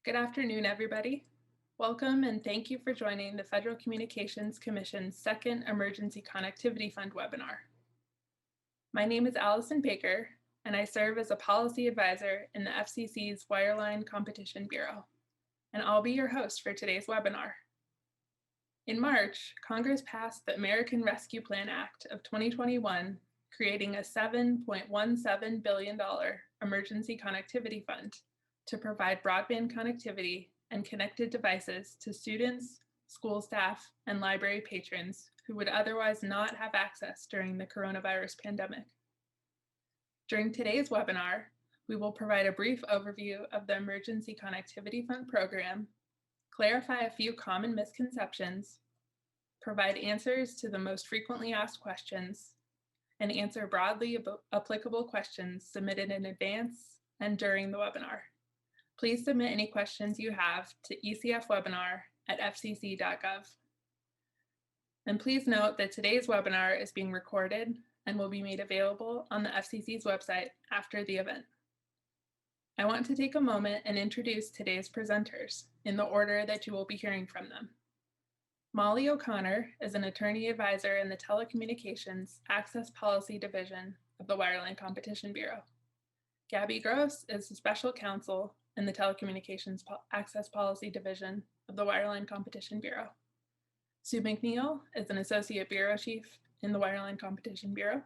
Good afternoon, everybody. Welcome and thank you for joining the Federal Communications Commission's second Emergency Connectivity Fund webinar. My name is Allison Baker, and I serve as a policy advisor in the FCC's Wireline Competition Bureau, and I'll be your host for today's webinar. In March, Congress passed the American Rescue Plan Act of 2021, creating a $7.17 billion emergency connectivity fund to provide broadband connectivity and connected devices to students, school staff, and library patrons who would otherwise not have access during the coronavirus pandemic. During today's webinar, we will provide a brief overview of the Emergency Connectivity Fund program, clarify a few common misconceptions, provide answers to the most frequently asked questions, and answer broadly applicable questions submitted in advance and during the webinar. Please submit any questions you have to ecfwebinar@fcc.gov. And please note that today's webinar is being recorded and will be made available on the FCC's website after the event. I want to take a moment and introduce today's presenters in the order that you will be hearing from them. Molly O'Connor is an attorney advisor in the Telecommunications Access Policy Division of the Wireline Competition Bureau. Gabby Gross is a special counsel in the Telecommunications Access Policy Division of the Wireline Competition Bureau. Sue McNeil is an associate bureau chief in the Wireline Competition Bureau.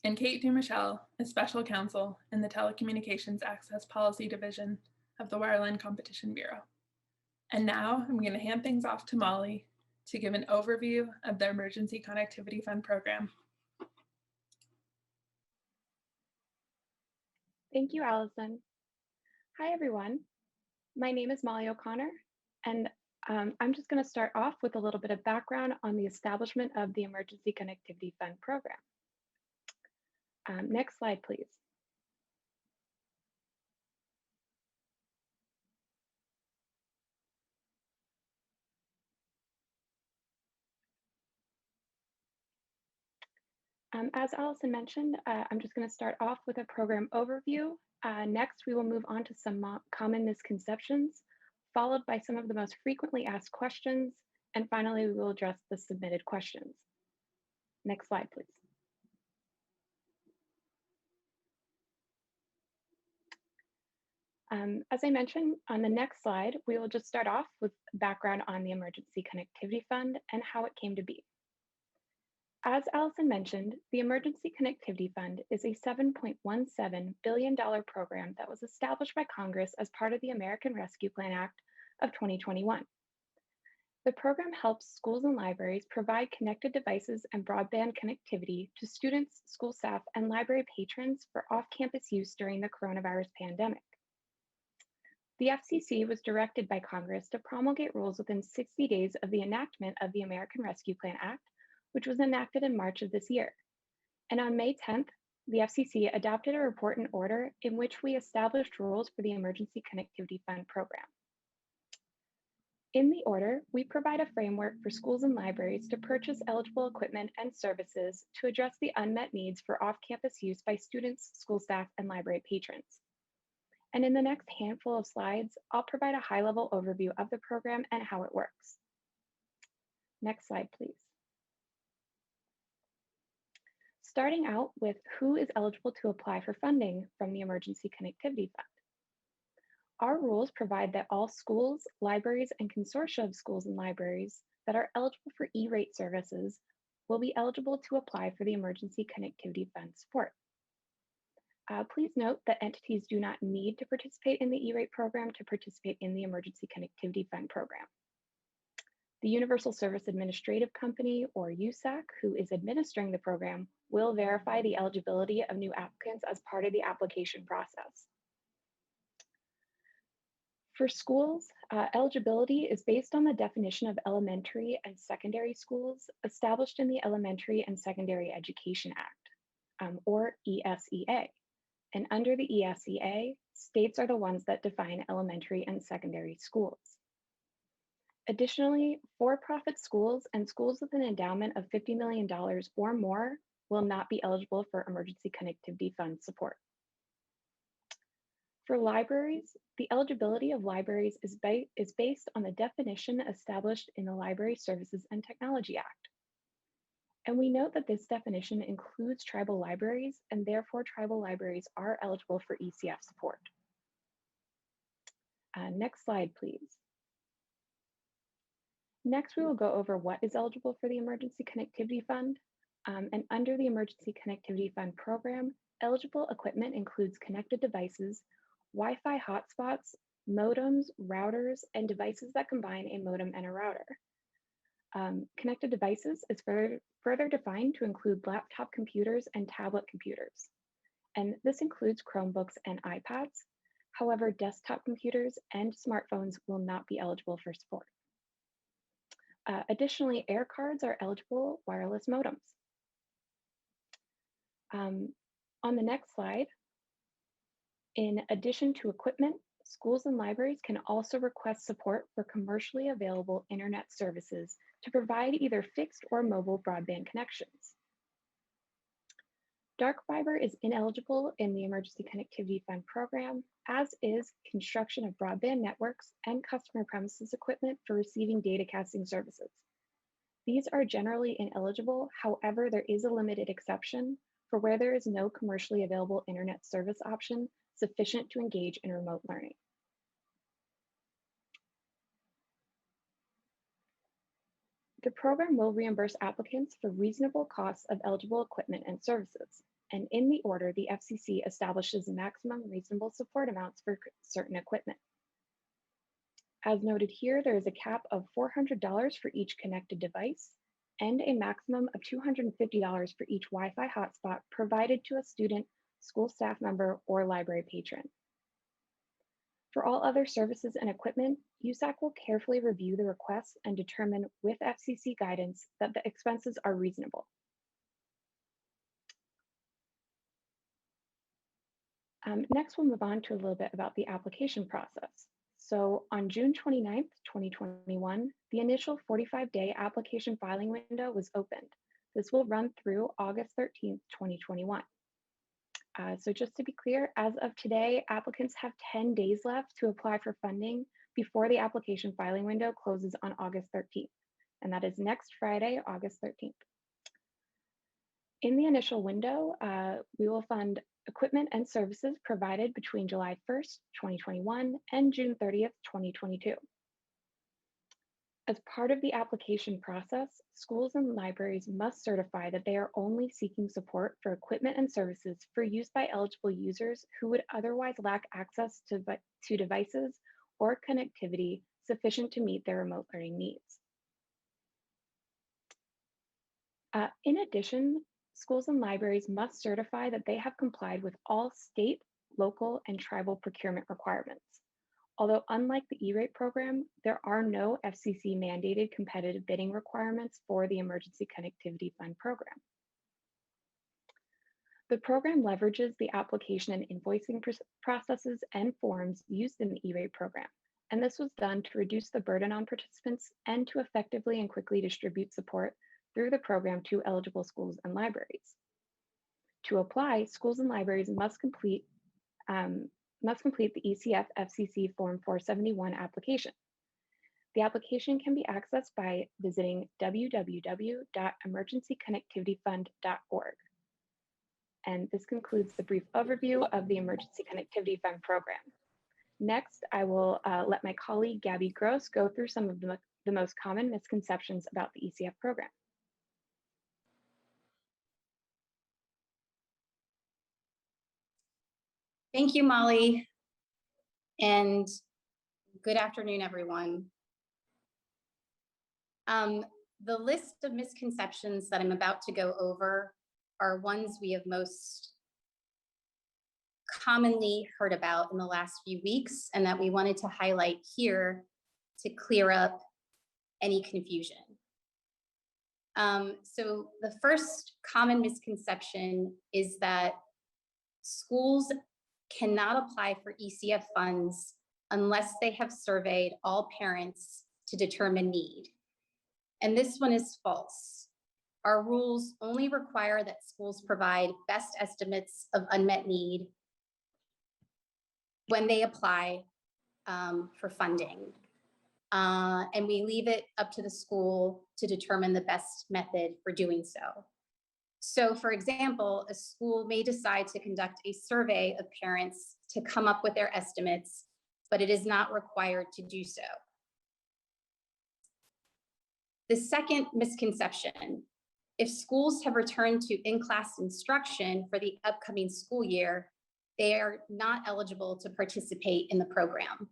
And Kate DuMichel is special counsel in the Telecommunications Access Policy Division of the Wireline Competition Bureau. And now I'm going to hand things off to Molly to give an overview of the Emergency Connectivity Fund program. Thank you, Allison. Hi, everyone. My name is Molly O'Connor, and I'm just going to start off with a little bit of background on the establishment of the Emergency Connectivity Fund program. Next slide, please. As Allison mentioned, I'm just going to start off with a program overview. Next, we will move on to some common misconceptions, followed by some of the most frequently asked questions, and finally, we will address the submitted questions. Next slide, please. As I mentioned, on the next slide, we will just start off with background on the Emergency Connectivity Fund and how it came to be. As Allison mentioned, the Emergency Connectivity Fund is a $7.17 billion program that was established by Congress as part of the American Rescue Plan Act of 2021. The program helps schools and libraries provide connected devices and broadband connectivity to students, school staff, and library patrons for off-campus use during the coronavirus pandemic. The FCC was directed by Congress to promulgate rules within 60 days of the enactment of the American Rescue Plan Act, which was enacted in March of this year. And on May 10th, the FCC adopted a report and order in which we established rules for the Emergency Connectivity Fund program. In the order, we provide a framework for schools and libraries to purchase eligible equipment and services to address the unmet needs for off-campus use by students, school staff, and library patrons. And in the next handful of slides, I'll provide a high-level overview of the program and how it works. Next slide, please. Starting out with who is eligible to apply for funding from the Emergency Connectivity Fund. Our rules provide that all schools, libraries, and consortia of schools and libraries that are eligible for E-rate services will be eligible to apply for the Emergency Connectivity Fund support. Please note that entities do not need to participate in the E-rate program to participate in the Emergency Connectivity Fund program. The Universal Service Administrative Company, or USAC, who is administering the program, will verify the eligibility of new applicants as part of the application process. For schools, eligibility is based on the definition of elementary and secondary schools established in the Elementary and Secondary Education Act, or ESEA. And under the ESEA, states are the ones that define elementary and secondary schools. Additionally, for-profit schools and schools with an endowment of $50 million or more will not be eligible for Emergency Connectivity Fund support. For libraries, the eligibility of libraries is based on the definition established in the Library Services and Technology Act. And we note that this definition includes tribal libraries, and therefore tribal libraries are eligible for ECF support. Next slide, please. Next, we will go over what is eligible for the Emergency Connectivity Fund. And under the Emergency Connectivity Fund program, eligible equipment includes connected devices, Wi-Fi hotspots, modems, routers, and devices that combine a modem and a router. Connected devices is further defined to include laptop computers and tablet computers. And this includes Chromebooks and iPads. However, desktop computers and smartphones will not be eligible for support. Additionally, air cards are eligible wireless modems. On the next slide, in addition to equipment, schools and libraries can also request support for commercially available internet services to provide either fixed or mobile broadband connections. Dark fiber is ineligible in the Emergency Connectivity Fund program, as is construction of broadband networks and customer premises equipment for receiving datacasting services. These are generally ineligible. However, there is a limited exception for where there is no commercially available internet service option sufficient to engage in remote learning. The program will reimburse applicants for reasonable costs of eligible equipment and services. And in the order, the FCC establishes maximum reasonable support amounts for certain equipment. As noted here, there is a cap of $400 for each connected device and a maximum of $250 for each Wi-Fi hotspot provided to a student, school staff member, or library patron. For all other services and equipment, USAC will carefully review the requests and determine with FCC guidance that the expenses are reasonable. Next, we'll move on to a little bit about the application process. So on June 29th, 2021, the initial 45-day application filing window was opened. This will run through August 13th, 2021. So just to be clear, as of today, applicants have 10 days left to apply for funding before the application filing window closes on August 13th. And that is next Friday, August 13th. In the initial window, we will fund equipment and services provided between July 1st, 2021 and June 30th, 2022. As part of the application process, schools and libraries must certify that they are only seeking support for equipment and services for use by eligible users who would otherwise lack access to devices or connectivity sufficient to meet their remote learning needs. In addition, schools and libraries must certify that they have complied with all state, local, and tribal procurement requirements. Although unlike the E-rate program, there are no FCC mandated competitive bidding requirements for the Emergency Connectivity Fund program. The program leverages the application and invoicing processes and forms used in the E-rate program, and this was done to reduce the burden on participants and to effectively and quickly distribute support through the program to eligible schools and libraries. To apply, schools and libraries must complete the ECF FCC Form 471 application. The application can be accessed by visiting www.emergencyconnectivityfund.org. And this concludes the brief overview of the Emergency Connectivity Fund program. Next, I will let my colleague Gabby Gross go through some of the most common misconceptions about the ECF program. Thank you, Molly, and good afternoon, everyone. The list of misconceptions that I'm about to go over are ones we have most commonly heard about in the last few weeks and that we wanted to highlight here to clear up any confusion. So the first common misconception is that schools cannot apply for ECF funds unless they have surveyed all parents to determine need. And this one is false. Our rules only require that schools provide best estimates of unmet need when they apply for funding. And we leave it up to the school to determine the best method for doing so. So for example, a school may decide to conduct a survey of parents to come up with their estimates, but it is not required to do so. The second misconception, if schools have returned to in-class instruction for the upcoming school year, they are not eligible to participate in the program.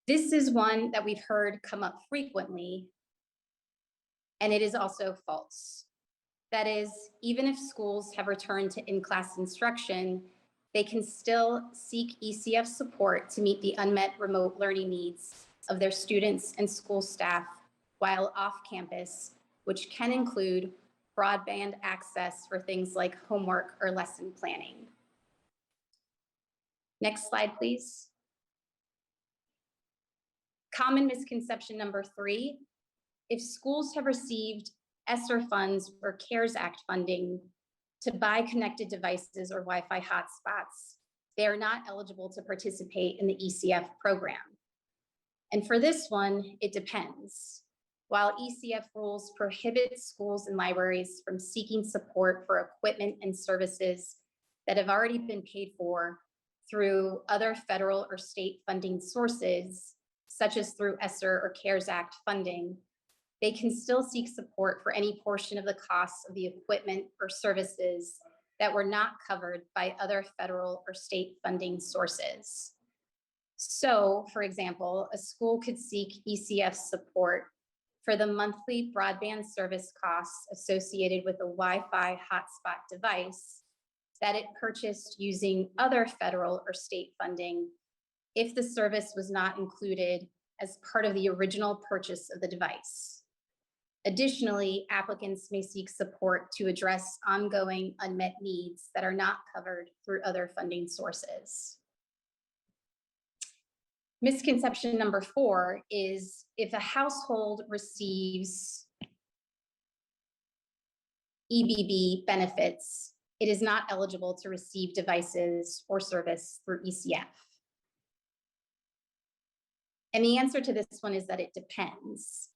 This is one that we've heard come up frequently, and it is also false. That is, even if schools have returned to in-class instruction, they can still seek ECF support to meet the unmet remote learning needs of their students and school staff while off campus, which can include broadband access for things like homework or lesson planning. Next slide, please. Common misconception number 3, if schools have received ESSER funds or CARES Act funding to buy connected devices or Wi-Fi hotspots, they are not eligible to participate in the ECF program. And for this one, it depends. While ECF rules prohibit schools and libraries from seeking support for equipment and services that have already been paid for through other federal or state funding sources, such as through ESSER or CARES Act funding, they can still seek support for any portion of the costs of the equipment or services that were not covered by other federal or state funding sources. So, for example, a school could seek ECF support for the monthly broadband service costs associated with a Wi-Fi hotspot device that it purchased using other federal or state funding if the service was not included as part of the original purchase of the device. Additionally, applicants may seek support to address ongoing unmet needs that are not covered through other funding sources. Misconception number 4 is if a household receives EBB benefits, it is not eligible to receive devices or service through ECF. And the answer to this one is that it depends.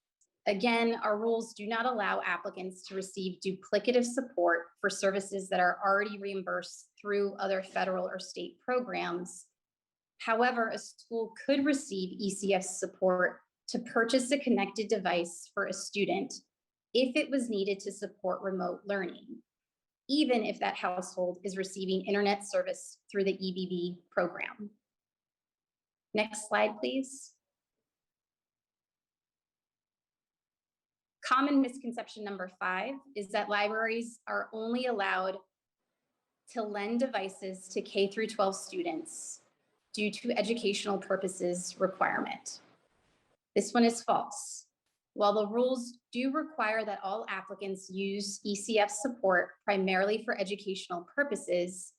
Again, our rules do not allow applicants to receive duplicative support for services that are already reimbursed through other federal or state programs. However, a school could receive ECF support to purchase a connected device for a student if it was needed to support remote learning, even if that household is receiving internet service through the EBB program. Next slide, please. Common misconception number 5 is that libraries are only allowed to lend devices to K through 12 students due to educational purposes requirement. This one is false. While the rules do require that all applicants use ECF support primarily for educational purposes,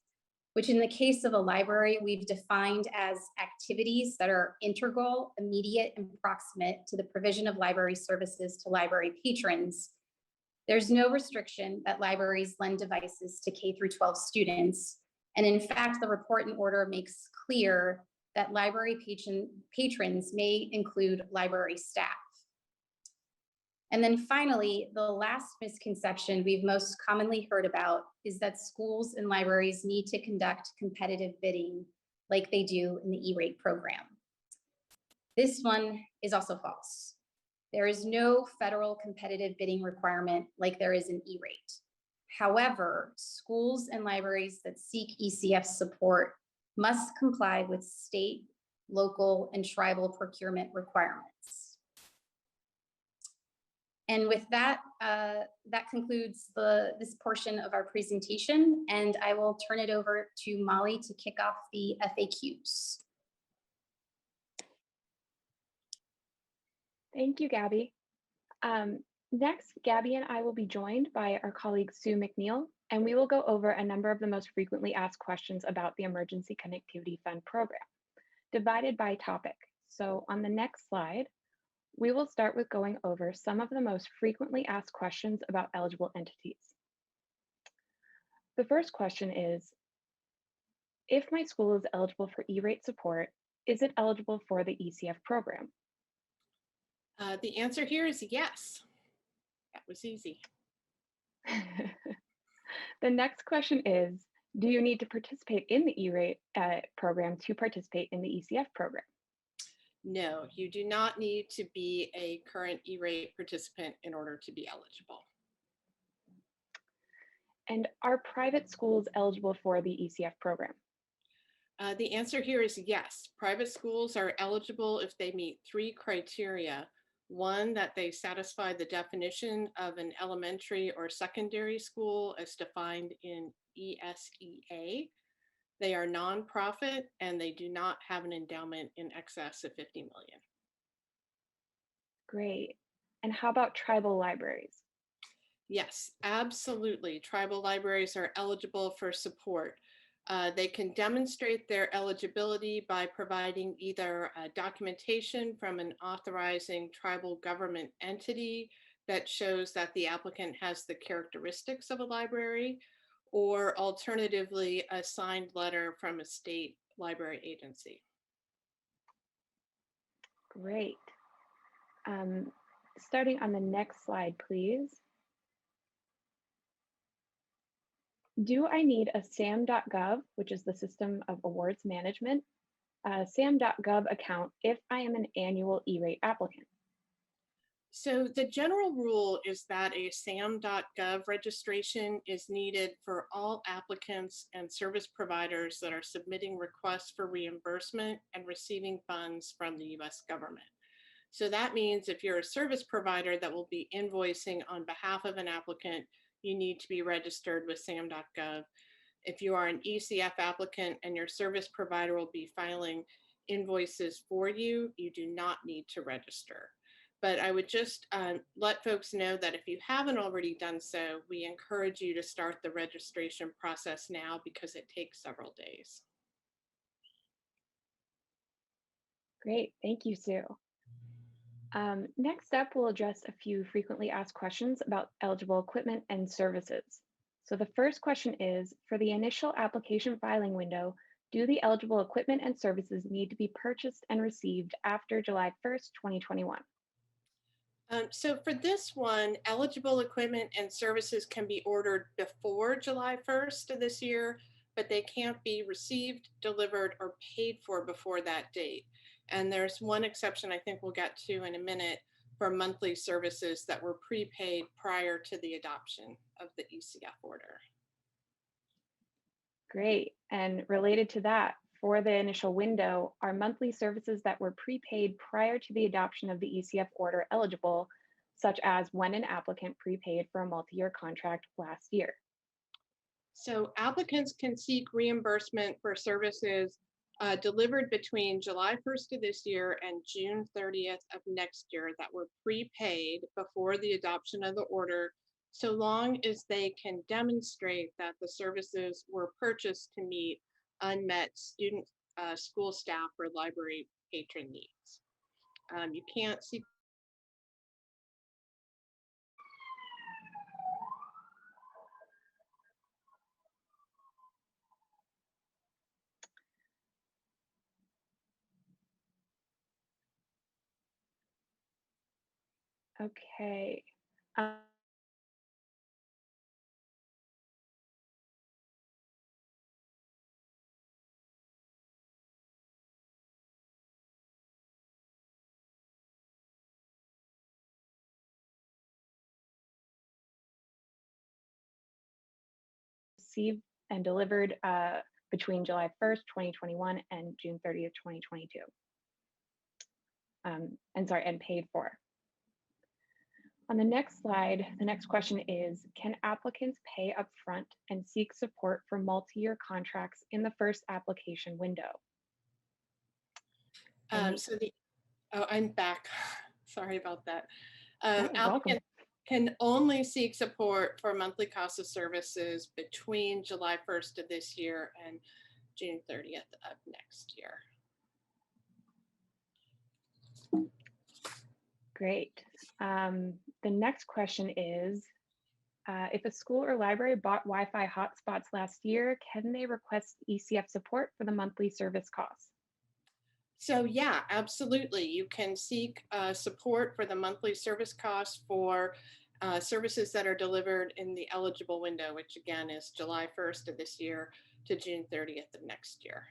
which in the case of a library, we've defined as activities that are integral, immediate, and proximate to the provision of library services to library patrons, there's no restriction that libraries lend devices to K through 12 students. And in fact, the report and order makes clear that library patrons may include library staff. And then finally, the last misconception we've most commonly heard about is that schools and libraries need to conduct competitive bidding like they do in the E-rate program. This one is also false. There is no federal competitive bidding requirement like there is in E-rate. However, schools and libraries that seek ECF support must comply with state, local, and tribal procurement requirements. And with that, that concludes this portion of our presentation, and I will turn it over to Molly to kick off the FAQs. Thank you, Gabby. Next, Gabby and I will be joined by our colleague Sue McNeil, and we will go over a number of the most frequently asked questions about the Emergency Connectivity Fund program, divided by topic. So on the next slide, we will start with going over some of the most frequently asked questions about eligible entities. The first question is, if my school is eligible for E-rate support, is it eligible for the ECF program? The answer here is yes. That was easy. The next question is, do you need to participate in the E-rate program to participate in the ECF program? No, you do not need to be a current E-rate participant in order to be eligible. And are private schools eligible for the ECF program? The answer here is yes. Private schools are eligible if they meet 3 criteria. One, that they satisfy the definition of an elementary or secondary school as defined in ESEA. They are nonprofit and they do not have an endowment in excess of 50 million. Great. And how about tribal libraries? Yes, absolutely. Tribal libraries are eligible for support. They can demonstrate their eligibility by providing either documentation from an authorizing tribal government entity that shows that the applicant has the characteristics of a library, or alternatively, a signed letter from a state library agency. Great. Starting on the next slide, please. Do I need a sam.gov, which is the System of Awards Management, sam.gov account if I am an annual E-rate applicant? So the general rule is that a sam.gov registration is needed for all applicants and service providers that are submitting requests for reimbursement and receiving funds from the US government. So that means if you're a service provider that will be invoicing on behalf of an applicant, you need to be registered with sam.gov. If you are an ECF applicant and your service provider will be filing invoices for you, you do not need to register. But I would just let folks know that if you haven't already done so, we encourage you to start the registration process now because it takes several days. Great, thank you, Sue. Next up, we'll address a few frequently asked questions about eligible equipment and services. So the first question is, for the initial application filing window, do the eligible equipment and services need to be purchased and received after July 1st, 2021? So for this one, eligible equipment and services can be ordered before July 1st of this year, but they can't be received, delivered, or paid for before that date. And there's one exception I think we'll get to in a minute for monthly services that were prepaid prior to the adoption of the ECF order. Great. And related to that, for the initial window, are monthly services that were prepaid prior to the adoption of the ECF order eligible, such as when an applicant prepaid for a multi-year contract last year? So applicants can seek reimbursement for services delivered between July 1st of this year and June 30th of next year that were prepaid before the adoption of the order, so long as they can demonstrate that the services were purchased to meet unmet student, school staff, or library patron needs. You can't seek Okay. Received and delivered between July 1st, 2021 and June 30th, 2022. And paid for. On the next slide, the next question is, can applicants pay upfront and seek support for multi-year contracts in the first application window? I'm back. Sorry about that. Welcome. Applicants can only seek support for monthly cost of services between July 1st of this year and June 30th of next year. Great. The next question is, If a school or library bought Wi-Fi hotspots last year, can they request ECF support for the monthly service costs? So yeah, absolutely. You can seek support for the monthly service costs for services that are delivered in the eligible window, which again is July 1st of this year to June 30th of next year.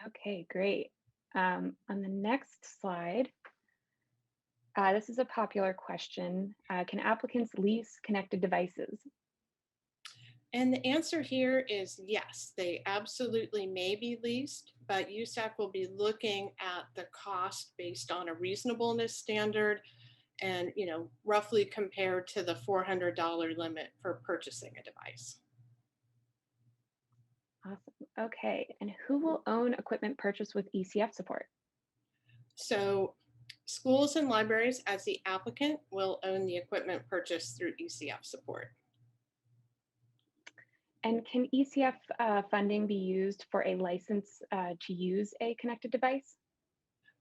Okay, great. On the next slide, this is a popular question. Can applicants lease connected devices? And the answer here is yes, they absolutely may be leased, but USAC will be looking at the cost based on a reasonableness standard and, roughly compared to the $400 limit for purchasing a device. Awesome. Okay, and who will own equipment purchased with ECF support? So schools and libraries as the applicant will own the equipment purchased through ECF support. And can ECF funding be used for a license to use a connected device?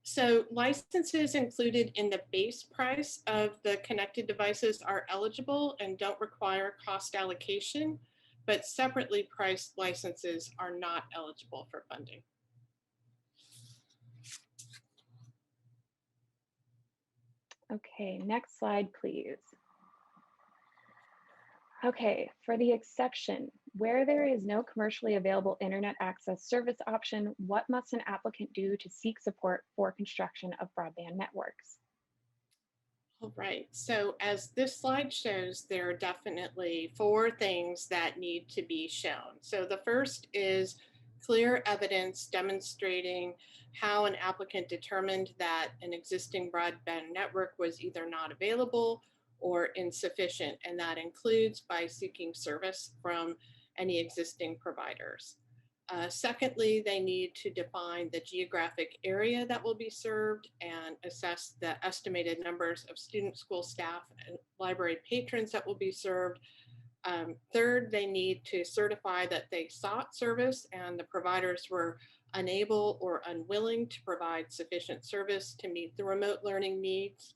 So licenses included in the base price of the connected devices are eligible and don't require cost allocation, but separately priced licenses are not eligible for funding. Okay, next slide, please. Okay, for the exception, where there is no commercially available internet access service option, what must an applicant do to seek support for construction of broadband networks? All right, so as this slide shows, there are definitely 4 things that need to be shown. So the first is clear evidence demonstrating how an applicant determined that an existing broadband network was either not available or insufficient, and that includes by seeking service from any existing providers. Secondly, they need to define the geographic area that will be served and assess the estimated numbers of student, school staff, and library patrons that will be served. Third, they need to certify that they sought service and the providers were unable or unwilling to provide sufficient service to meet the remote learning needs.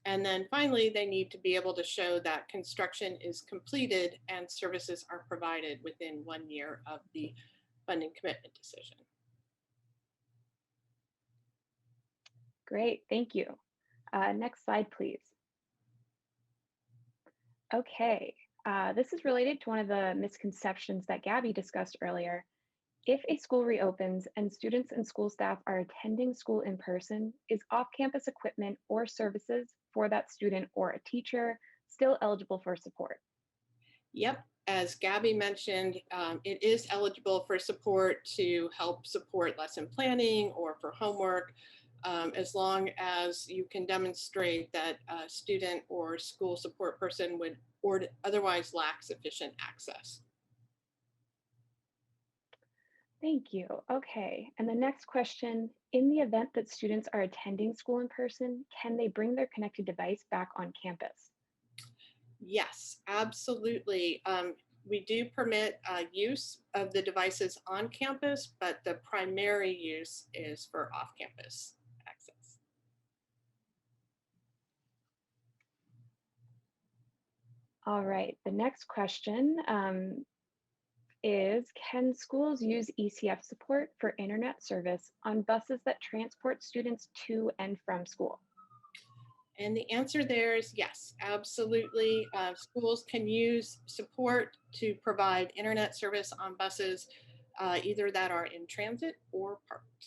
And then finally, they need to be able to show that construction is completed and services are provided within 1 year of the funding commitment decision. Great, thank you. Next slide, please. Okay, this is related to one of the misconceptions that Gabby discussed earlier. If a school reopens and students and school staff are attending school in person, is off-campus equipment or services for that student or a teacher still eligible for support? Yep, as Gabby mentioned, it is eligible for support to help support lesson planning or for homework, as long as you can demonstrate that a student or school support person would otherwise lack sufficient access. Thank you. Okay, and the next question, in the event that students are attending school in person, can they bring their connected device back on campus? Yes, absolutely. We do permit use of the devices on campus, but the primary use is for off-campus access. All right, the next question is, can schools use ECF support for internet service on buses that transport students to and from school? And the answer there is yes, absolutely. Schools can use support to provide internet service on buses, either that are in transit or parked.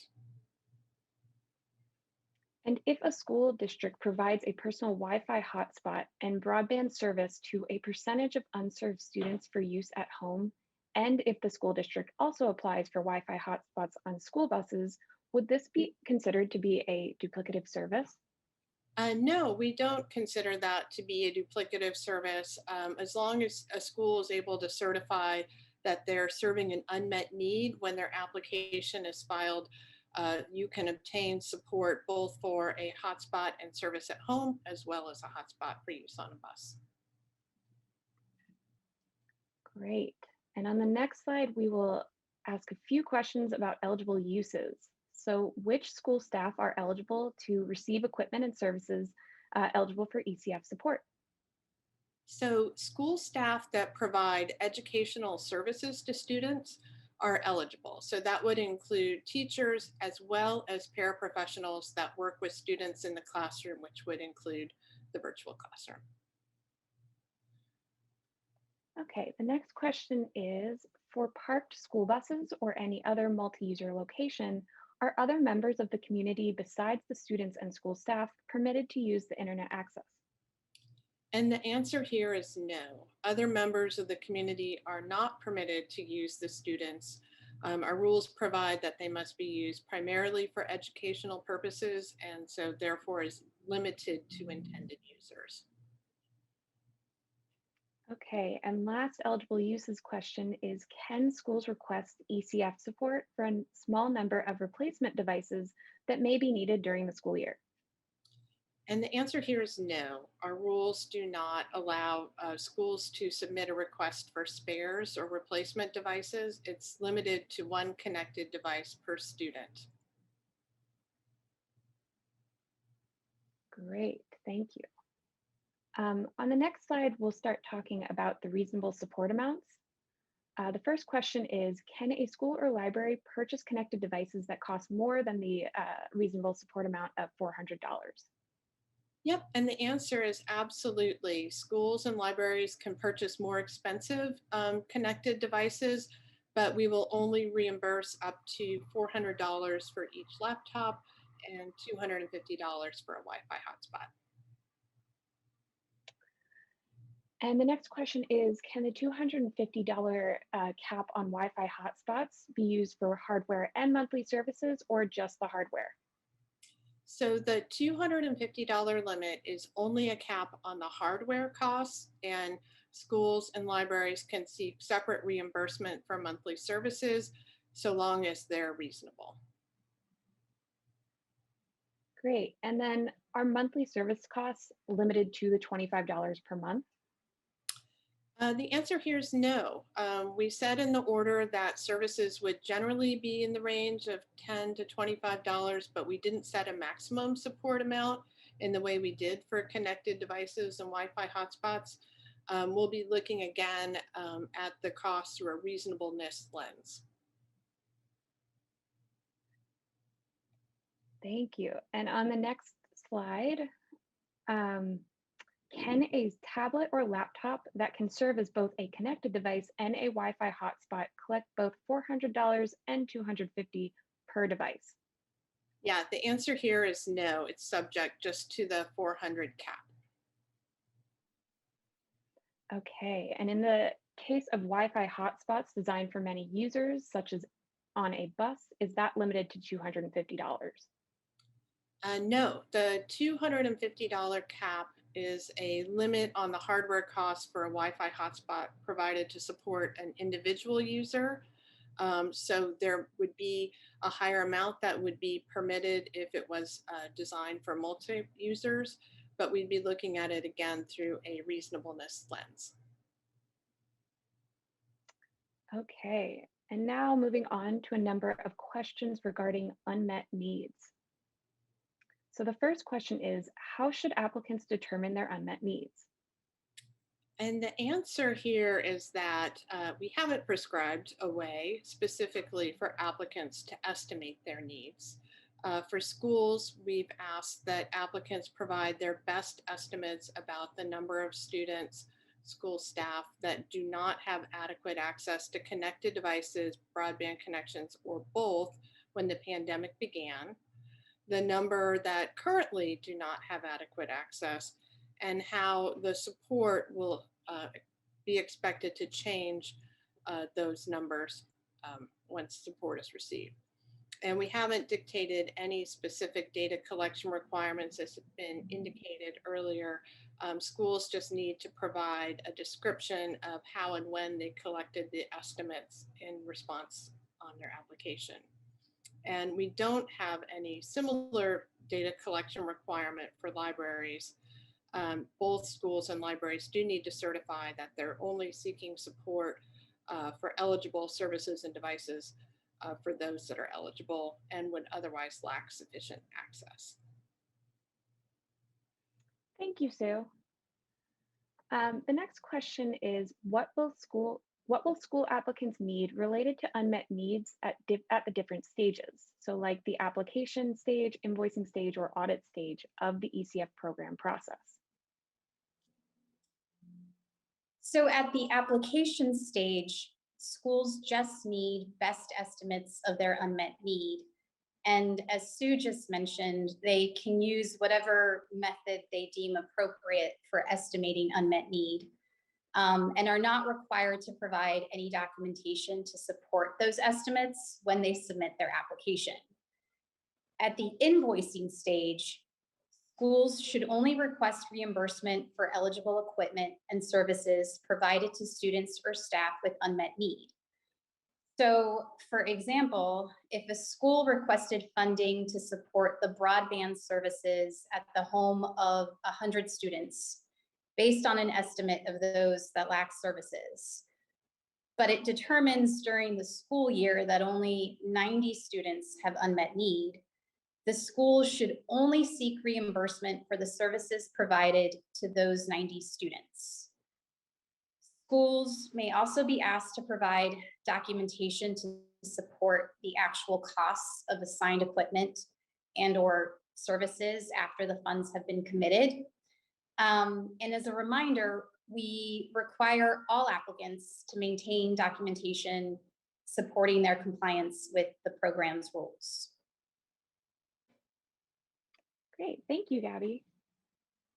And if a school district provides a personal Wi-Fi hotspot and broadband service to a percentage of unserved students for use at home, and if the school district also applies for Wi-Fi hotspots on school buses, would this be considered to be a duplicative service? No, we don't consider that to be a duplicative service. As long as a school is able to certify that they're serving an unmet need when their application is filed, you can obtain support both for a hotspot and service at home, as well as a hotspot for use on a bus. Great. And on the next slide, we will ask a few questions about eligible uses. So which school staff are eligible to receive equipment and services eligible for ECF support? So school staff that provide educational services to students are eligible. So that would include teachers as well as paraprofessionals that work with students in the classroom, which would include the virtual classroom. Okay, the next question is, for parked school buses or any other multi-user location, are other members of the community besides the students and school staff permitted to use the internet access? And the answer here is no. Other members of the community are not permitted to use the students. Our rules provide that they must be used primarily for educational purposes, and so therefore is limited to intended users. Okay, and last eligible uses question is, can schools request ECF support for a small number of replacement devices that may be needed during the school year? And the answer here is no. Our rules do not allow schools to submit a request for spares or replacement devices. It's limited to one connected device per student. Great, thank you. On the next slide, we'll start talking about the reasonable support amounts. The first question is, can a school or library purchase connected devices that cost more than the reasonable support amount of $400? Yep, and the answer is absolutely. Schools and libraries can purchase more expensive connected devices, but we will only reimburse up to $400 for each laptop and $250 for a Wi-Fi hotspot. And the next question is, can the $250 cap on Wi-Fi hotspots be used for hardware and monthly services, or just the hardware? So the $250 limit is only a cap on the hardware costs, and schools and libraries can seek separate reimbursement for monthly services so long as they're reasonable. Great. And then are monthly service costs limited to the $25 per month? The answer here is no. We said in the order that services would generally be in the range of $10 to $25, but we didn't set a maximum support amount in the way we did for connected devices and Wi-Fi hotspots. We'll be looking again at the cost through a reasonableness lens. Thank you. And on the next slide, can a tablet or laptop that can serve as both a connected device and a Wi-Fi hotspot collect both $400 and $250 per device? Yeah, the answer here is no. It's subject just to the 400 cap. Okay, and in the case of Wi-Fi hotspots designed for many users, such as on a bus, is that limited to $250? No, the $250 cap is a limit on the hardware cost for a Wi-Fi hotspot provided to support an individual user. So there would be a higher amount that would be permitted if it was designed for multi-users, but we'd be looking at it again through a reasonableness lens. Okay, and now moving on to a number of questions regarding unmet needs. So the first question is, how should applicants determine their unmet needs? And the answer here is that we haven't prescribed a way specifically for applicants to estimate their needs. For schools, we've asked that applicants provide their best estimates about the number of students, school staff that do not have adequate access to connected devices, broadband connections, or both when the pandemic began, the number that currently do not have adequate access, and how the support will be expected to change those numbers once support is received. And we haven't dictated any specific data collection requirements, as has been indicated earlier. Schools just need to provide a description of how and when they collected the estimates in response on their application. And we don't have any similar data collection requirement for libraries. Both schools and libraries do need to certify that they're only seeking support for eligible services and devices for those that are eligible and would otherwise lack sufficient access. Thank you, Sue. The next question is, what will school applicants need related to unmet needs at the different stages? So like the application stage, invoicing stage, or audit stage of the ECF program process. So at the application stage, schools just need best estimates of their unmet need. And as Sue just mentioned, they can use whatever method they deem appropriate for estimating unmet need, and are not required to provide any documentation to support those estimates when they submit their application. At the invoicing stage, schools should only request reimbursement for eligible equipment and services provided to students or staff with unmet need. So, for example, if a school requested funding to support the broadband services at the home of 100 students, based on an estimate of those that lack services, but it determines during the school year that only 90 students have unmet need, the school should only seek reimbursement for the services provided to those 90 students. Schools may also be asked to provide documentation to support the actual costs of assigned equipment and/or services after the funds have been committed. And as a reminder, we require all applicants to maintain documentation supporting their compliance with the program's rules. Great, thank you, Gabby.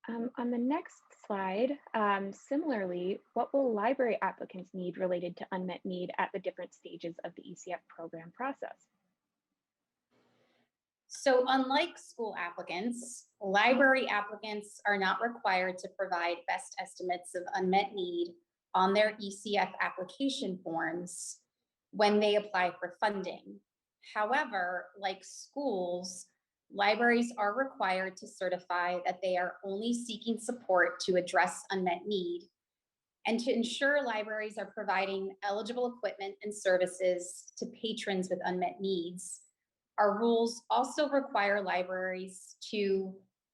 On the next slide, similarly, what will library applicants need related to unmet need at the different stages of the ECF program process? So unlike school applicants, library applicants are not required to provide best estimates of unmet need on their ECF application forms when they apply for funding. However, like schools, libraries are required to certify that they are only seeking support to address unmet need and to ensure libraries are providing eligible equipment and services to patrons with unmet needs. Our rules also require libraries to,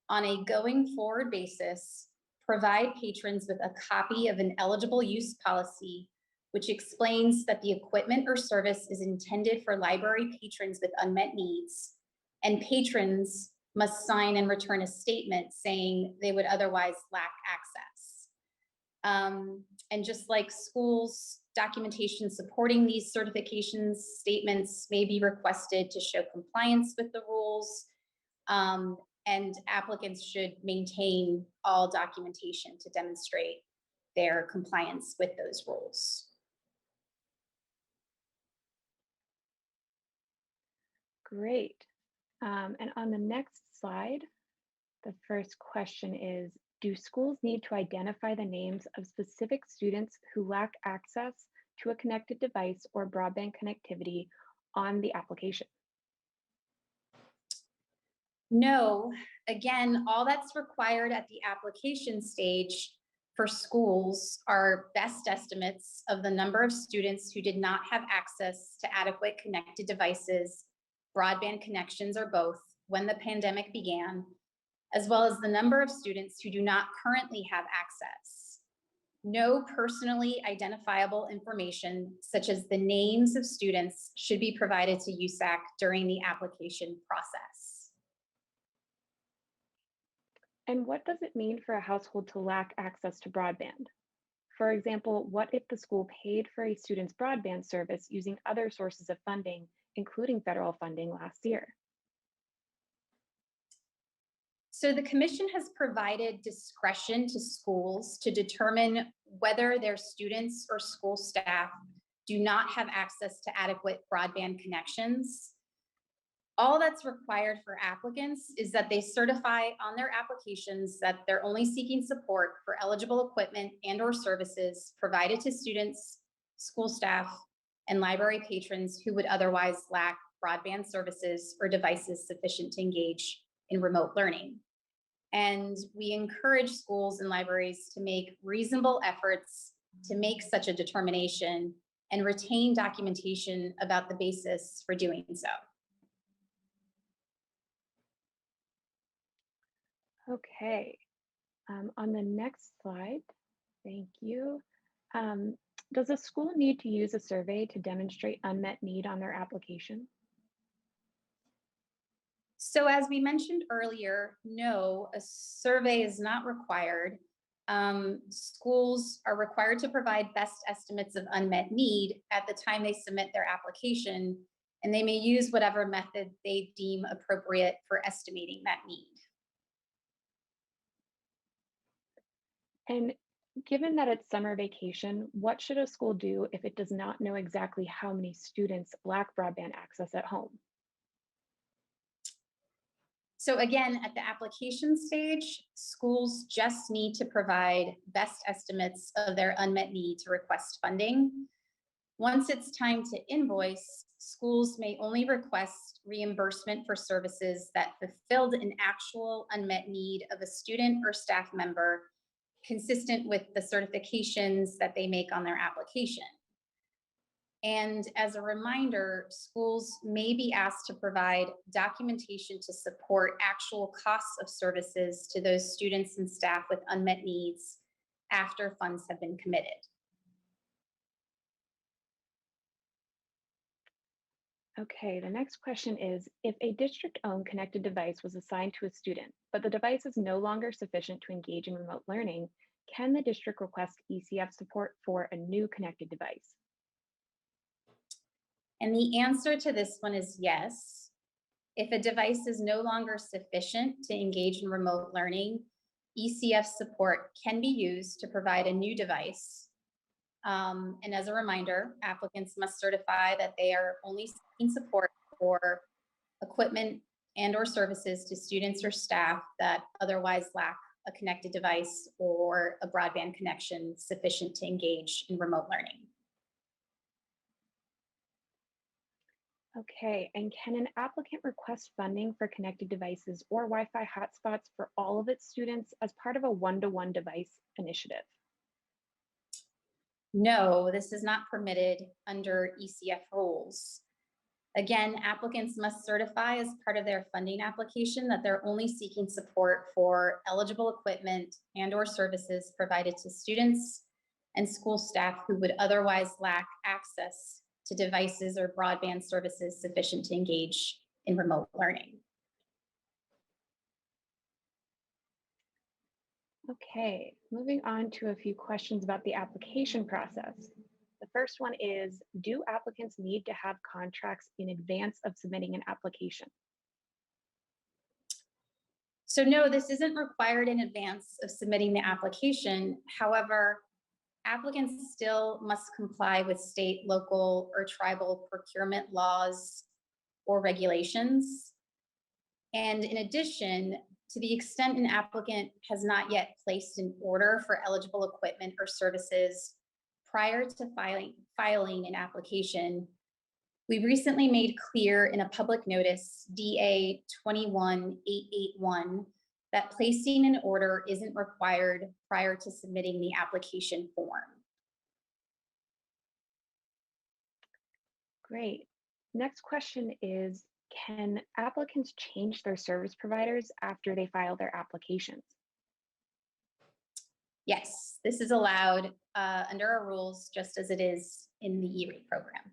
on a going forward basis, provide patrons with a copy of an eligible use policy, which explains that the equipment or service is intended for library patrons with unmet needs, and patrons must sign and return a statement saying they would otherwise lack access. And just like schools, documentation supporting these certifications statements may be requested to show compliance with the rules, and applicants should maintain all documentation to demonstrate their compliance with those rules. Great. And on the next slide, the first question is, do schools need to identify the names of specific students who lack access to a connected device or broadband connectivity on the application? No, again, all that's required at the application stage for schools are best estimates of the number of students who did not have access to adequate connected devices, broadband connections, or both when the pandemic began, as well as the number of students who do not currently have access. No personally identifiable information, such as the names of students, should be provided to USAC during the application process. And what does it mean for a household to lack access to broadband? For example, what if the school paid for a student's broadband service using other sources of funding, including federal funding last year? So the commission has provided discretion to schools to determine whether their students or school staff do not have access to adequate broadband connections. All that's required for applicants is that they certify on their applications that they're only seeking support for eligible equipment and/or services provided to students, school staff, and library patrons who would otherwise lack broadband services or devices sufficient to engage in remote learning. And we encourage schools and libraries to make reasonable efforts to make such a determination and retain documentation about the basis for doing so. Okay. On the next slide, thank you. Does a school need to use a survey to demonstrate unmet need on their application? So as we mentioned earlier, no, a survey is not required. Schools are required to provide best estimates of unmet need at the time they submit their application, and they may use whatever method they deem appropriate for estimating that need. And given that it's summer vacation, what should a school do if it does not know exactly how many students lack broadband access at home? So again, at the application stage, schools just need to provide best estimates of their unmet need to request funding. Once it's time to invoice, schools may only request reimbursement for services that fulfilled an actual unmet need of a student or staff member consistent with the certifications that they make on their application. And as a reminder, schools may be asked to provide documentation to support actual costs of services to those students and staff with unmet needs after funds have been committed. Okay, the next question is, if a district-owned connected device was assigned to a student, but the device is no longer sufficient to engage in remote learning, can the district request ECF support for a new connected device? And the answer to this one is yes. If a device is no longer sufficient to engage in remote learning, ECF support can be used to provide a new device. And as a reminder, applicants must certify that they are only seeking support for equipment and/or services to students or staff that otherwise lack a connected device or a broadband connection sufficient to engage in remote learning. Okay, and can an applicant request funding for connected devices or Wi-Fi hotspots for all of its students as part of a one-to-one device initiative? No, this is not permitted under ECF rules. Again, applicants must certify as part of their funding application that they're only seeking support for eligible equipment and/or services provided to students and school staff who would otherwise lack access to devices or broadband services sufficient to engage in remote learning. Okay, moving on to a few questions about the application process. The first one is, do applicants need to have contracts in advance of submitting an application? So no, this isn't required in advance of submitting the application. However, applicants still must comply with state, local, or tribal procurement laws or regulations. And in addition, to the extent an applicant has not yet placed an order for eligible equipment or services prior to filing an application, we recently made clear in a public notice, DA 21881, that placing an order isn't required prior to submitting the application form. Great. Next question is, can applicants change their service providers after they file their applications? Yes, this is allowed under our rules, just as it is in the E-rate program.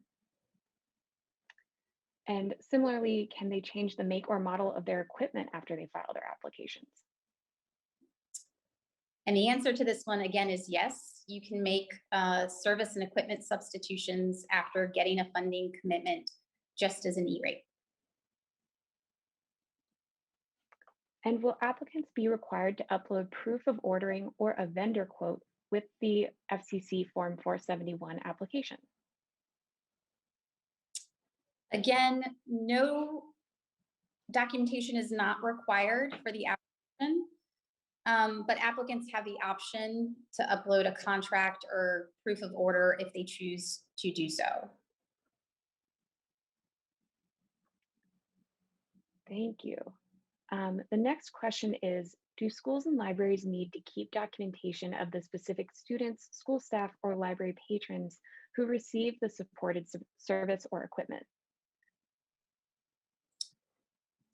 And similarly, can they change the make or model of their equipment after they file their applications? And the answer to this one, again, is yes. You can make service and equipment substitutions after getting a funding commitment, just as an E-rate. And will applicants be required to upload proof of ordering or a vendor quote with the FCC Form 471 application? Again, no documentation is not required for the application, but applicants have the option to upload a contract or proof of order if they choose to do so. Thank you. The next question is, do schools and libraries need to keep documentation of the specific students, school staff, or library patrons who receive the supported service or equipment?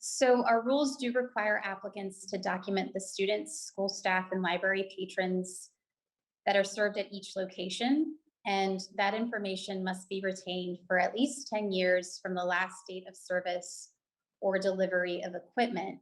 So our rules do require applicants to document the students, school staff, and library patrons that are served at each location. And that information must be retained for at least 10 years from the last date of service or delivery of equipment.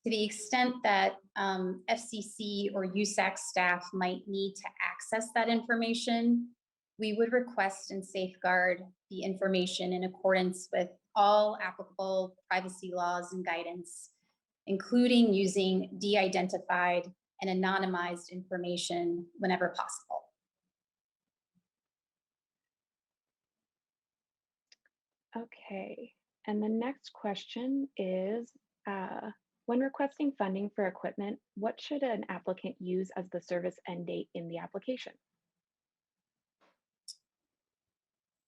To the extent that FCC or USAC staff might need to access that information, we would request and safeguard the information in accordance with all applicable privacy laws and guidance, including using de-identified and anonymized information whenever possible. Okay, and the next question is, when requesting funding for equipment, what should an applicant use as the service end date in the application?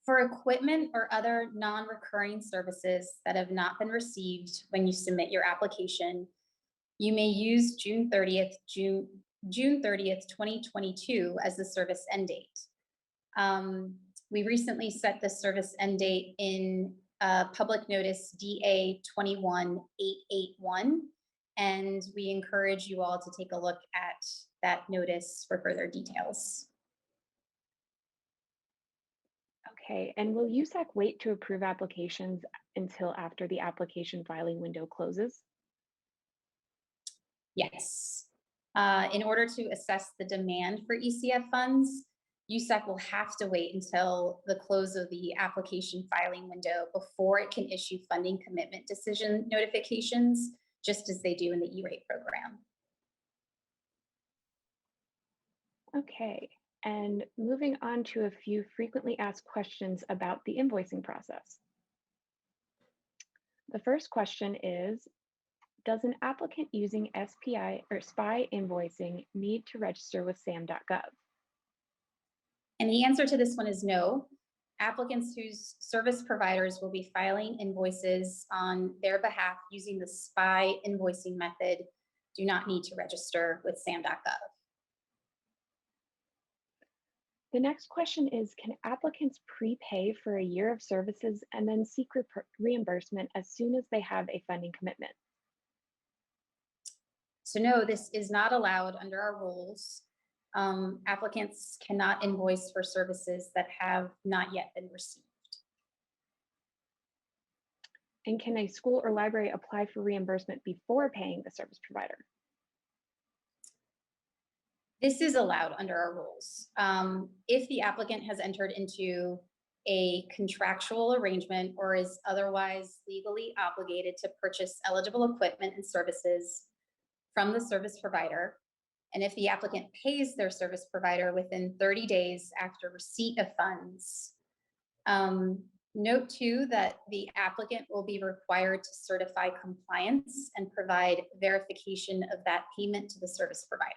For equipment or other non-recurring services that have not been received when you submit your application, you may use June 30th, 2022 as the service end date. We recently set the service end date in public notice DA 21881, and we encourage you all to take a look at that notice for further details. Okay, and will USAC wait to approve applications until after the application filing window closes? Yes. In order to assess the demand for ECF funds, USAC will have to wait until the close of the application filing window before it can issue funding commitment decision notifications, just as they do in the E-rate program. Okay, and moving on to a few frequently asked questions about the invoicing process. The first question is, does an applicant using SPI or SPI invoicing need to register with SAM.gov? And the answer to this one is no. Applicants whose service providers will be filing invoices on their behalf using the SPI invoicing method do not need to register with SAM.gov. The next question is, can applicants prepay for a year of services and then seek reimbursement as soon as they have a funding commitment? So no, this is not allowed under our rules. Applicants cannot invoice for services that have not yet been received. And can a school or library apply for reimbursement before paying the service provider? This is allowed under our rules. If the applicant has entered into a contractual arrangement or is otherwise legally obligated to purchase eligible equipment and services from the service provider, and if the applicant pays their service provider within 30 days after receipt of funds, note too that the applicant will be required to certify compliance and provide verification of that payment to the service provider.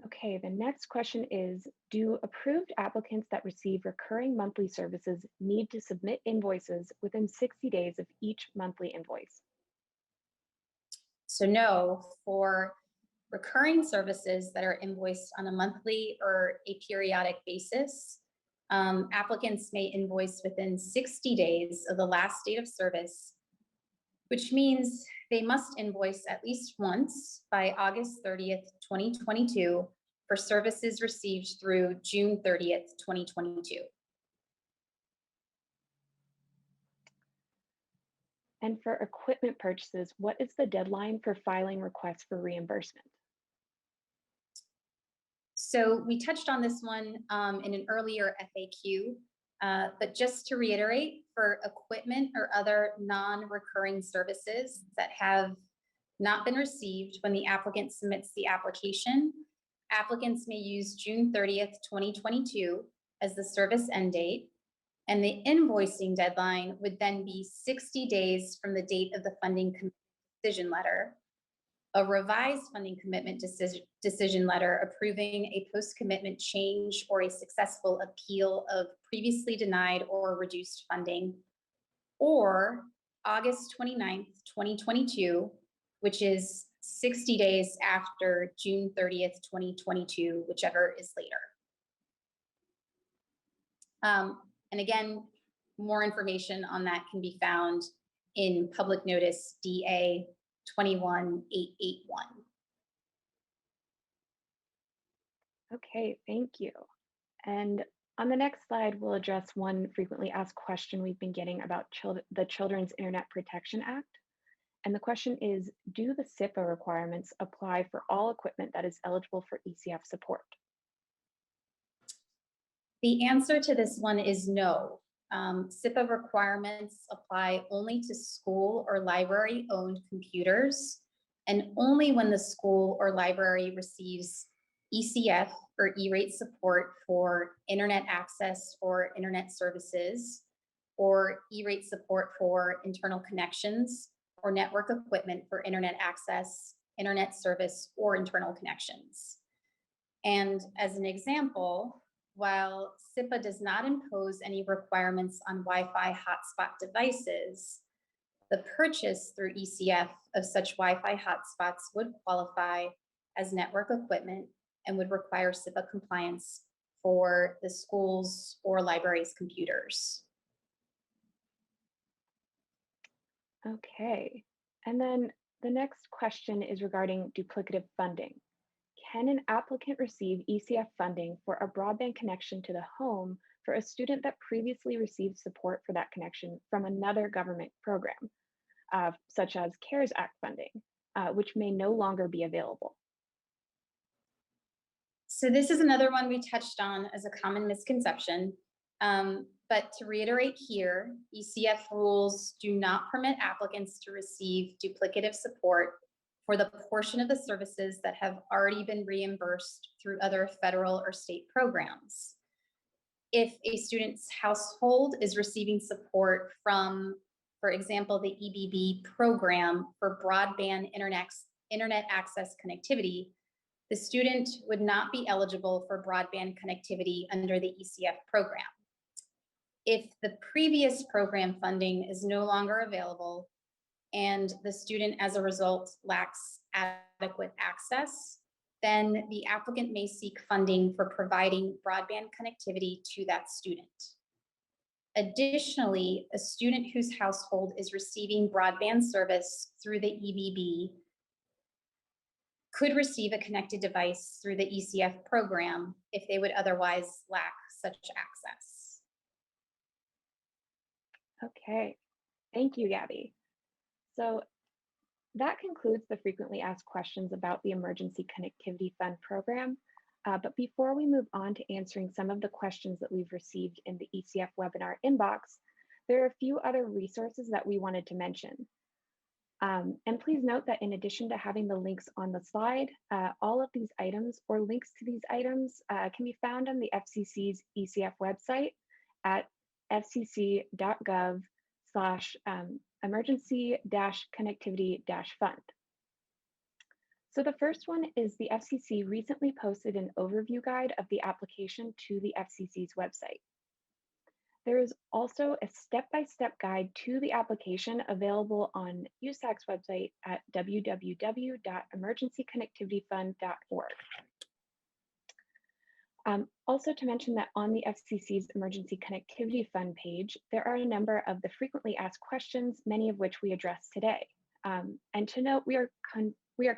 Okay, the next question is, do approved applicants that receive recurring monthly services need to submit invoices within 60 days of each monthly invoice? So no, for recurring services that are invoiced on a monthly or a periodic basis, applicants may invoice within 60 days of the last date of service, which means they must invoice at least once by August 30th, 2022 for services received through June 30th, 2022. And for equipment purchases, what is the deadline for filing requests for reimbursement? So we touched on this one in an earlier FAQ, but just to reiterate, for equipment or other non-recurring services that have not been received when the applicant submits the application, applicants may use June 30th, 2022 as the service end date, and the invoicing deadline would then be 60 days from the date of the funding decision letter. A revised funding commitment decision letter approving a post-commitment change or a successful appeal of previously denied or reduced funding, or August 29th, 2022, which is 60 days after June 30th, 2022, whichever is later. And again, more information on that can be found in Public Notice DA 21881. Okay, thank you. And on the next slide, we'll address one frequently asked question we've been getting about the Children's Internet Protection Act. And the question is, do the SIPA requirements apply for all equipment that is eligible for ECF support? The answer to this one is no. SIPA requirements apply only to school or library-owned computers, and only when the school or library receives ECF or E-rate support for internet access or internet services, or E-rate support for internal connections or network equipment for internet access, internet service, or internal connections. And as an example, while SIPA does not impose any requirements on Wi-Fi hotspot devices, the purchase through ECF of such Wi-Fi hotspots would qualify as network equipment and would require SIPA compliance for the schools or libraries' computers. Okay, and then the next question is regarding duplicative funding. Can an applicant receive ECF funding for a broadband connection to the home for a student that previously received support for that connection from another government program, such as CARES Act funding, which may no longer be available? So this is another one we touched on as a common misconception. But to reiterate here, ECF rules do not permit applicants to receive duplicative support for the portion of the services that have already been reimbursed through other federal or state programs. If a student's household is receiving support from, for example, the EBB program for broadband internet access connectivity, the student would not be eligible for broadband connectivity under the ECF program. If the previous program funding is no longer available and the student as a result lacks adequate access, then the applicant may seek funding for providing broadband connectivity to that student. Additionally, a student whose household is receiving broadband service through the EBB could receive a connected device through the ECF program if they would otherwise lack such access. Okay, thank you, Gabby. So that concludes the frequently asked questions about the Emergency Connectivity Fund program. But before we move on to answering some of the questions that we've received in the ECF webinar inbox, there are a few other resources that we wanted to mention. And please note that in addition to having the links on the slide, all of these items or links to these items can be found on the FCC's ECF website at fcc.gov/emergency-connectivity-fund. So the first one is the FCC recently posted an overview guide of the application to the FCC's website. There is also a step-by-step guide to the application available on USAC's website at www.emergencyconnectivityfund.org. Also to mention that on the FCC's Emergency Connectivity Fund page, there are a number of the frequently asked questions, many of which we addressed today. And to note, we are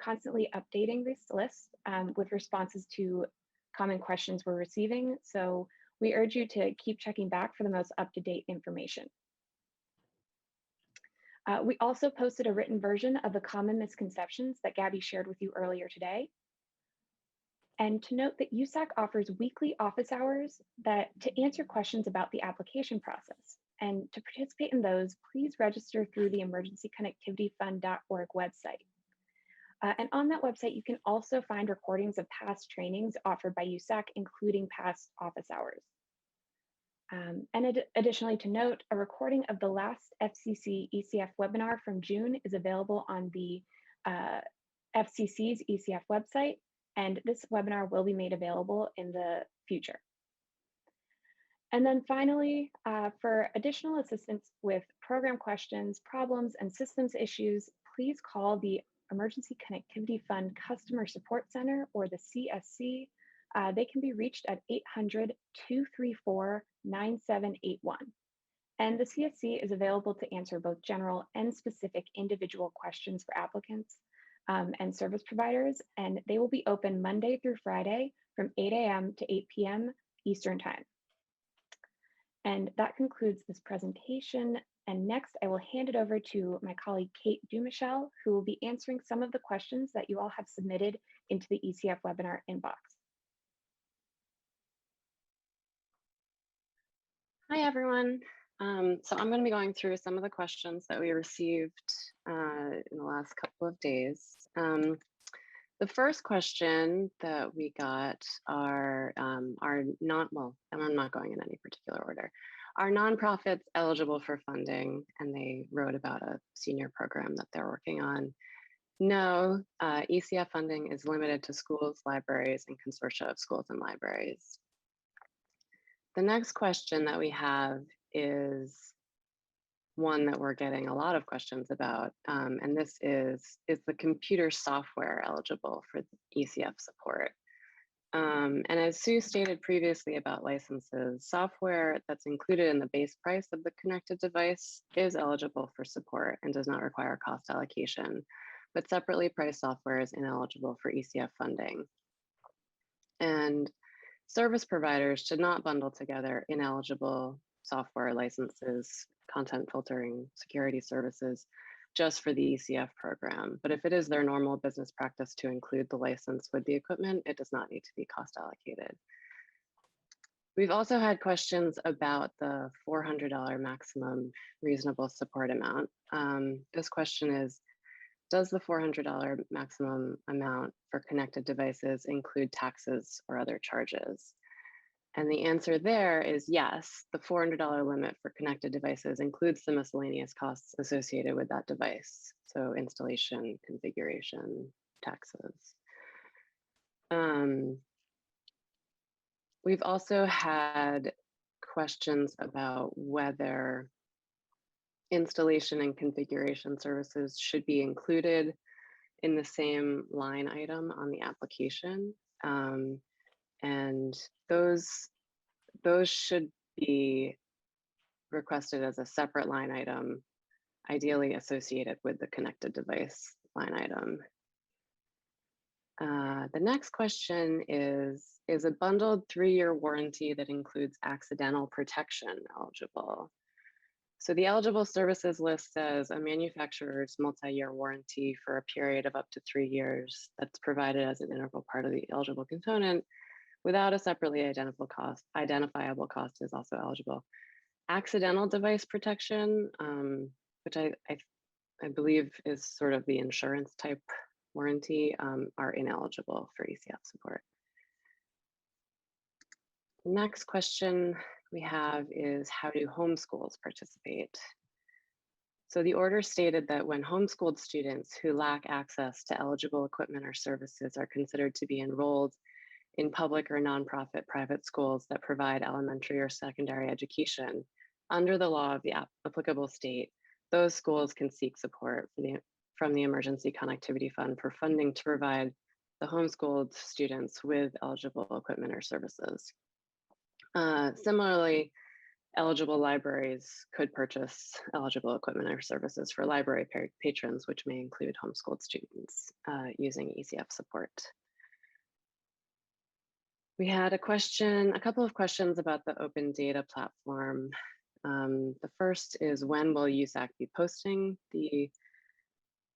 constantly updating this list with responses to common questions we're receiving. So we urge you to keep checking back for the most up-to-date information. We also posted a written version of the common misconceptions that Gabby shared with you earlier today. And to note that USAC offers weekly office hours to answer questions about the application process. And to participate in those, please register through the emergencyconnectivityfund.org website. And on that website, you can also find recordings of past trainings offered by USAC, including past office hours. And additionally to note, a recording of the last FCC ECF webinar from June is available on the FCC's ECF website, and this webinar will be made available in the future. And then finally, for additional assistance with program questions, problems, and systems issues, please call the Emergency Connectivity Fund Customer Support Center, or the CSC, they can be reached at 800-234-9781. And the CSC is available to answer both general and specific individual questions for applicants and service providers. And they will be open Monday through Friday from 8 a.m. to 8 p.m. Eastern Time. And that concludes this presentation. And next, I will hand it over to my colleague, Kate Dumichel, who will be answering some of the questions that you all have submitted into the ECF webinar inbox. Hi, everyone. So I'm going to be going through some of the questions that we received in the last couple of days. The first question that we got are not, well, and I'm not going in any particular order. Are nonprofits eligible for funding? And they wrote about a senior program that they're working on. No, ECF funding is limited to schools, libraries, and consortia of schools and libraries. The next question that we have is one that we're getting a lot of questions about, and this is the computer software eligible for ECF support? And as Sue stated previously about licenses, software that's included in the base price of the connected device is eligible for support and does not require cost allocation, but separately priced software is ineligible for ECF funding. And service providers should not bundle together ineligible software licenses, content filtering, security services, just for the ECF program. But if it is their normal business practice to include the license with the equipment, it does not need to be cost allocated. We've also had questions about the $400 maximum reasonable support amount. This question is, does the $400 maximum amount for connected devices include taxes or other charges? And the answer there is yes, the $400 limit for connected devices includes the miscellaneous costs associated with that device. So installation, configuration, taxes. We've also had questions about whether installation and configuration services should be included in the same line item on the application. And those should be requested as a separate line item, ideally associated with the connected device line item. The next question is a bundled 3-year warranty that includes accidental protection eligible? So the eligible services list says a manufacturer's multi-year warranty for a period of up to 3 years that's provided as an integral part of the eligible component without a separately identifiable cost is also eligible. Accidental device protection, which I believe is sort of the insurance type warranty, are ineligible for ECF support. Next question we have is, how do homeschools participate? So the order stated that when homeschooled students who lack access to eligible equipment or services are considered to be enrolled in public or nonprofit private schools that provide elementary or secondary education under the law of the applicable state, those schools can seek support from the Emergency Connectivity Fund for funding to provide the homeschooled students with eligible equipment or services. Similarly, eligible libraries could purchase eligible equipment or services for library patrons, which may include homeschooled students using ECF support. We had a couple of questions about the open data platform. The first is, when will USAC be posting the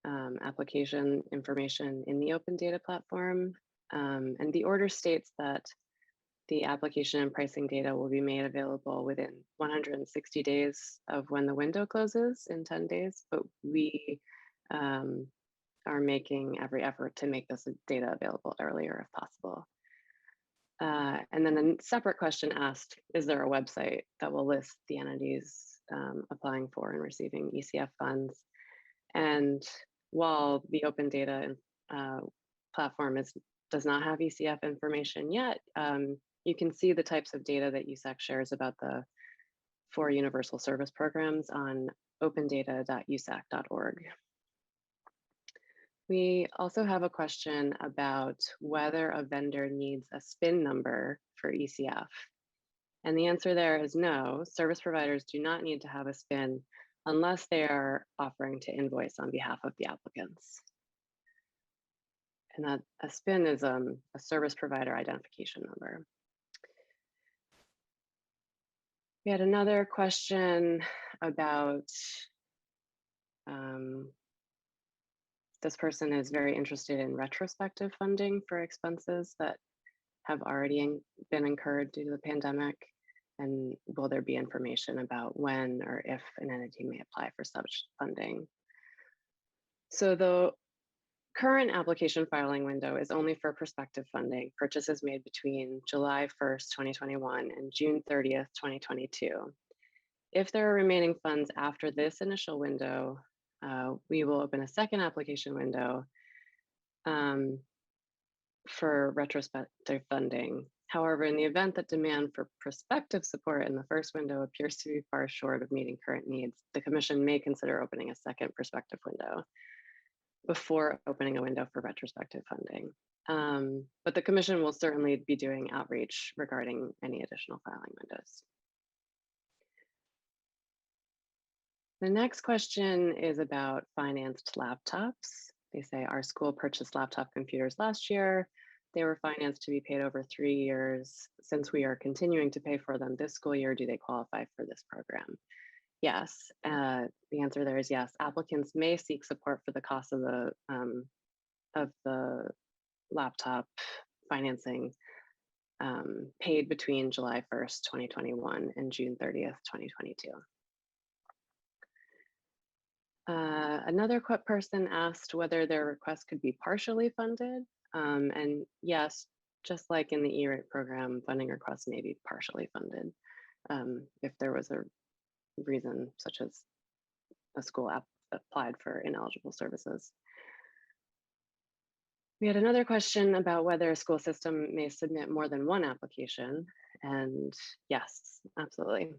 application information in the open data platform? And the order states that the application and pricing data will be made available within 160 days of when the window closes in 10 days, but we are making every effort to make this data available earlier if possible. And then a separate question asked, is there a website that will list the entities applying for and receiving ECF funds? And while the open data platform does not have ECF information yet, you can see the types of data that USAC shares about the 4 universal service programs on opendata.usac.org. We also have a question about whether a vendor needs a SPIN number for ECF. And the answer there is no, service providers do not need to have a SPIN unless they are offering to invoice on behalf of the applicants. And that a SPIN is a service provider identification number. We had another question about this person is very interested in retrospective funding for expenses that have already been incurred due to the pandemic. And will there be information about when or if an entity may apply for such funding? So the current application filing window is only for prospective funding, purchases made between July 1st, 2021 and June 30th, 2022. If there are remaining funds after this initial window, we will open a second application window for retrospective funding. However, in the event that demand for prospective support in the first window appears to be far short of meeting current needs, the Commission may consider opening a second prospective window before opening a window for retrospective funding. But the Commission will certainly be doing outreach regarding any additional filing windows. The next question is about financed laptops. They say our school purchased laptop computers last year. They were financed to be paid over 3 years. Since we are continuing to pay for them this school year, do they qualify for this program? Yes, the answer there is yes. Applicants may seek support for the cost of the laptop financing paid between July 1st, 2021 and June 30th, 2022. Another person asked whether their request could be partially funded. And yes, just like in the E-rate program, funding requests may be partially funded if there was a reason such as a school applied for ineligible services. We had another question about whether a school system may submit more than one application, and yes, absolutely.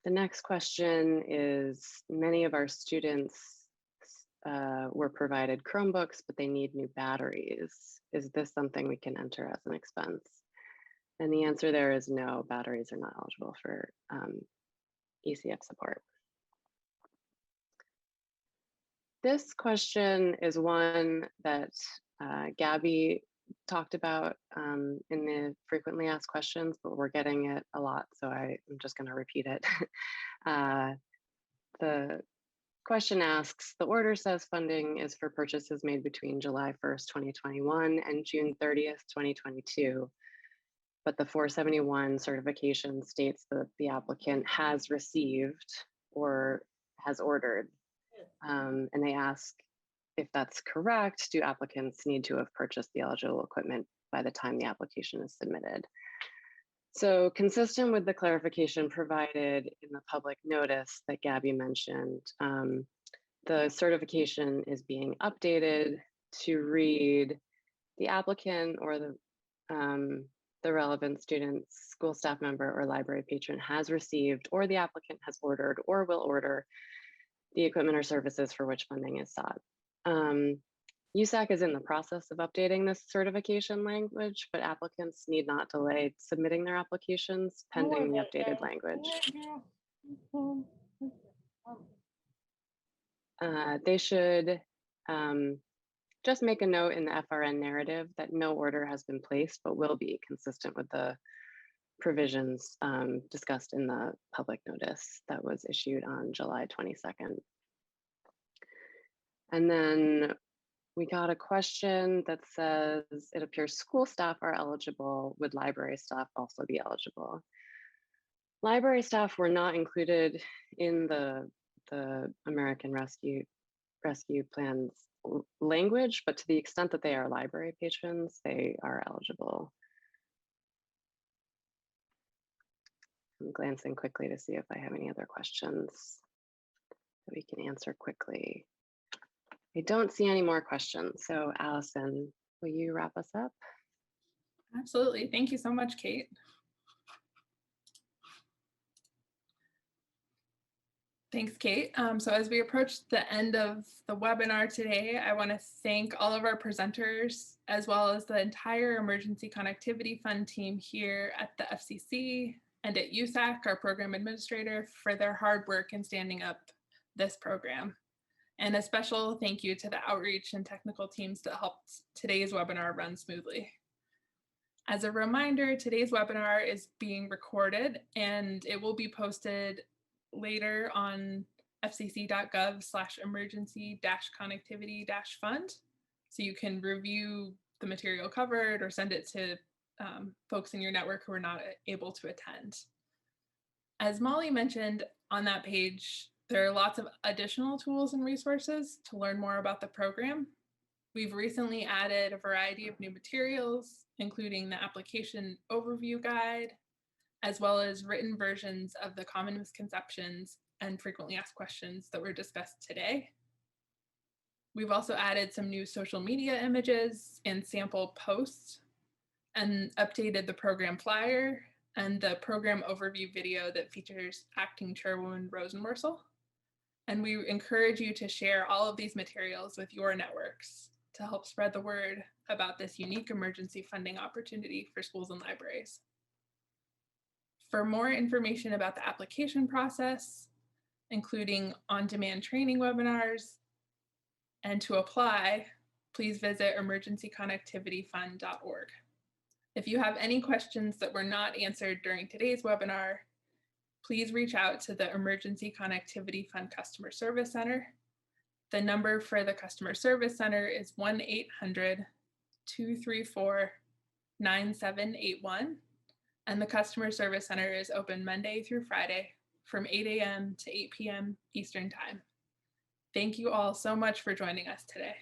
The next question is, many of our students were provided Chromebooks, but they need new batteries. Is this something we can enter as an expense? And the answer there is no, batteries are not eligible for ECF support. This question is one that Gabby talked about in the frequently asked questions, but we're getting it a lot, so I'm just going to repeat it. The question asks, the order says funding is for purchases made between July 1st, 2021 and June 30th, 2022. But the 471 certification states that the applicant has received or has ordered. And they ask if that's correct, do applicants need to have purchased the eligible equipment by the time the application is submitted? So consistent with the clarification provided in the public notice that Gabby mentioned, the certification is being updated to read the applicant or the relevant student, school staff member, or library patron has received, or the applicant has ordered or will order the equipment or services for which funding is sought. USAC is in the process of updating this certification language, but applicants need not delay submitting their applications pending the updated language. They should just make a note in the FRN narrative that no order has been placed, but will be consistent with the provisions discussed in the public notice that was issued on July 22nd. And then we got a question that says, it appears school staff are eligible. Would library staff also be eligible? Library staff were not included in the American Rescue Plan's language, but to the extent that they are library patrons, they are eligible. I'm glancing quickly to see if I have any other questions that we can answer quickly. I don't see any more questions. So Allison, will you wrap us up? Absolutely. Thank you so much, Kate. Thanks, Kate. So as we approach the end of the webinar today, I want to thank all of our presenters, as well as the entire Emergency Connectivity Fund team here at the FCC and at USAC, our program administrator, for their hard work in standing up this program. And a special thank you to the outreach and technical teams that helped today's webinar run smoothly. As a reminder, today's webinar is being recorded and it will be posted later on fcc.gov/emergency-connectivity-fund. So you can review the material covered or send it to folks in your network who are not able to attend. As Molly mentioned on that page, there are lots of additional tools and resources to learn more about the program. We've recently added a variety of new materials, including the application overview guide, as well as written versions of the common misconceptions and frequently asked questions that were discussed today. We've also added some new social media images and sample posts and updated the program flyer and the program overview video that features Acting Chairwoman Rosenworcel. And we encourage you to share all of these materials with your networks to help spread the word about this unique emergency funding opportunity for schools and libraries. For more information about the application process, including on-demand training webinars, and to apply, please visit emergencyconnectivityfund.org. If you have any questions that were not answered during today's webinar, please reach out to the Emergency Connectivity Fund Customer Service Center. The number for the Customer Service Center is 1-800-234-9781. And the Customer Service Center is open Monday through Friday from 8 a.m. to 8 p.m. Eastern Time. Thank you all so much for joining us today.